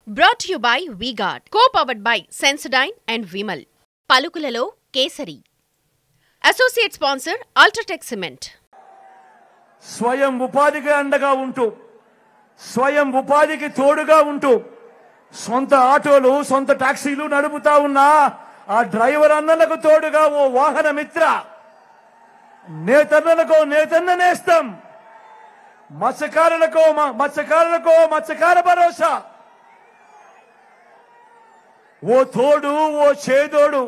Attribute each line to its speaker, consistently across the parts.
Speaker 1: Brought to you by V-Guard, co-powered by Sensodyne and Vimal. పలుకులలో Kesari. Associate sponsor UltraTech cement.
Speaker 2: స్వయం ఉపాధికి అండగా ఉంటూ, స్వయం ఉపాధికి తోడుగా ఉంటూ, సొంత ఆటోలు సొంత టాక్సీలు నడుపుతా ఉన్న ఆ డ్రైవర్ అన్నలకు తోడుగా ఓ వాహన మిత్ర, నేతన్నలకు నేతన్న నేస్తం, మత్స్యకారులకు మత్స్యకార భరోసా, ఓ తోడు ఓ చేదోడు.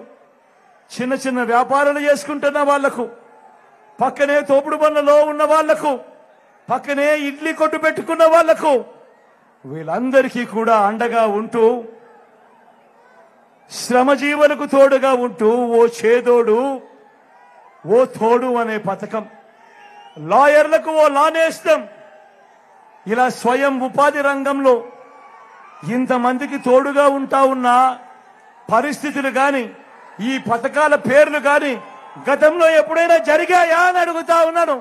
Speaker 2: చిన్న చిన్న వ్యాపారాలు చేసుకుంటున్న వాళ్లకు, పక్కనే తోపుడు బండ్లలో ఉన్న వాళ్లకు, పక్కనే ఇడ్లీ కొట్టు పెట్టుకున్న వాళ్లకు, వీళ్ళందరికీ కూడా అండగా ఉంటూ, శ్రమజీవులకు తోడుగా ఉంటూ ఓ చేదోడు ఓ తోడు అనే పథకం, లాయర్లకు ఓ లానేస్తం. ఇలా స్వయం ఉపాధి రంగంలో ఇంతమందికి తోడుగా ఉంటా ఉన్న పరిస్థితులు గాని, ఈ పథకాల పేర్లు గాని గతంలో ఎప్పుడైనా జరిగాయా అని అడుగుతా ఉన్నాను.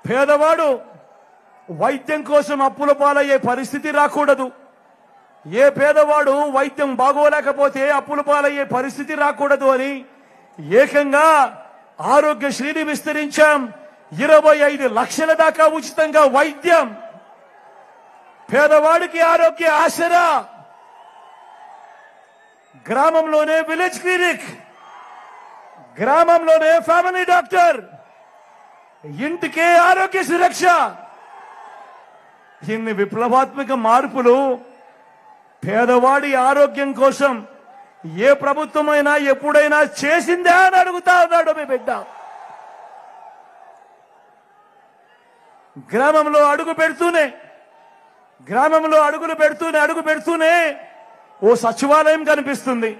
Speaker 2: పేదవాడు వైద్యం కోసం అప్పుల పాలయ్యే పరిస్థితి రాకూడదు. ఏ పేదవాడు వైద్యం బాగోలేకపోతే అప్పుల పాలయ్యే పరిస్థితి రాకూడదు అని ఏకంగా ఆరోగ్యశ్రీని విస్తరించాం. 25 లక్షల దాకా ఉచితంగా వైద్యం, పేదవాడికి ఆరోగ్య ఆసరా, గ్రామంలోనే విలేజ్ క్లినిక్, గ్రామంలోనే ఫ్యామిలీ డాక్టర్, ఇంటికే ఆరోగ్య సురక్ష. ఇన్ని విప్లవాత్మక మార్పులు పేదవాడి ఆరోగ్యం కోసం ఏ ప్రభుత్వమైనా ఎప్పుడైనా చేసిందా అని అడుగుతా ఉన్నాడు మీ బిడ్డ. గ్రామంలో అడుగు పెడుతూనే ఓ సచివాలయం కనిపిస్తుంది.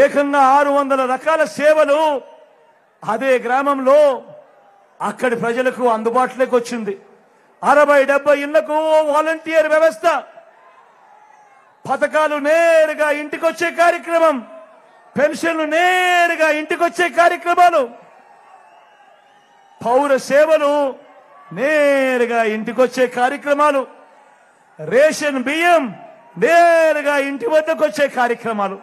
Speaker 2: ఏకంగా 600 రకాల సేవలు అదే గ్రామంలో అక్కడి ప్రజలకు అందుబాటులోకి వచ్చింది. 60-70 ఇళ్లకు వాలంటీర్ వ్యవస్థ, పథకాలు నేరుగా ఇంటికొచ్చే కార్యక్రమం, పెన్షన్లు నేరుగా ఇంటికొచ్చే కార్యక్రమాలు, పౌర సేవలు నేరుగా ఇంటికొచ్చే కార్యక్రమాలు, రేషన్ బియ్యం నేరుగా ఇంటి వద్దకు వచ్చే కార్యక్రమాలు.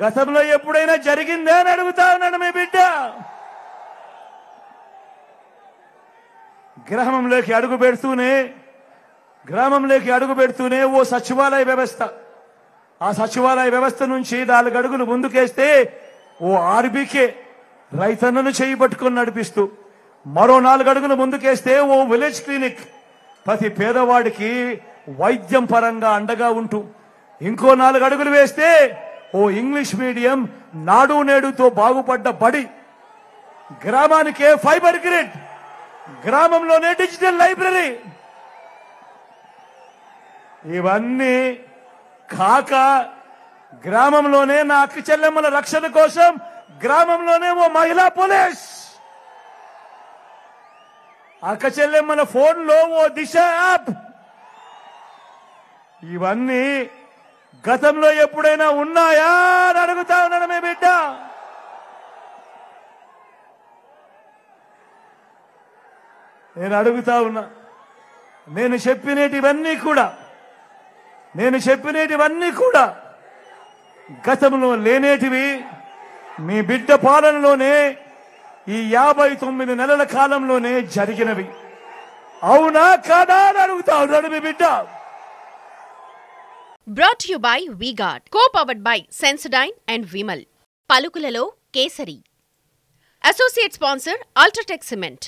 Speaker 2: గతంలో ఎప్పుడైనా జరిగిందే అని అడుగుతా ఉన్నాడు మీ బిడ్డ. గ్రామంలోకి అడుగు పెడుతూనే ఓ సచివాలయ వ్యవస్థ, ఆ సచివాలయ వ్యవస్థ నుంచి 4 అడుగులు ముందుకేస్తే ఓ ఆర్బీకే రైతన్నను చేయి పట్టుకొని నడిపిస్తూ, మరో 4 అడుగులు ముందుకేస్తే ఓ విలేజ్ క్లినిక్ ప్రతి పేదవాడికి వైద్యం పరంగా అండగా ఉంటూ, ఇంకో 4 అడుగులు వేస్తే ఓ ఇంగ్లీష్ మీడియం నాడు నేడుతో బాగుపడ్డ బడి, గ్రామానికే ఫైబర్ గ్రిడ్, గ్రామంలోనే డిజిటల్ లైబ్రరీ. ఇవన్నీ కాక గ్రామంలోనే నా అక్క చెల్లెమ్మల రక్షణ కోసం గ్రామంలోనే ఓ మహిళా పోలీస్, అక్క చెల్లెమ్మల ఫోన్లో ఓ దిశ యాప్. ఇవన్నీ గతంలో ఎప్పుడైనా ఉన్నాయా అని అడుగుతా ఉన్నాను మీ బిడ్డ. నేను అడుగుతా ఉన్నా, నేను చెప్పినటివన్నీ కూడా గతంలో లేనేటివి, మీ బిడ్డ పాలనలోనే ఈ 59 నెలల కాలంలోనే జరిగినవి. అవునా కాదా అని అడుగుతా ఉన్నాడు మీ బిడ్డ.
Speaker 1: Brought to you by V-Guard, co-powered by Sensodyne and Vimal. పలుకులలో Kesari. Associate sponsor UltraTech cement.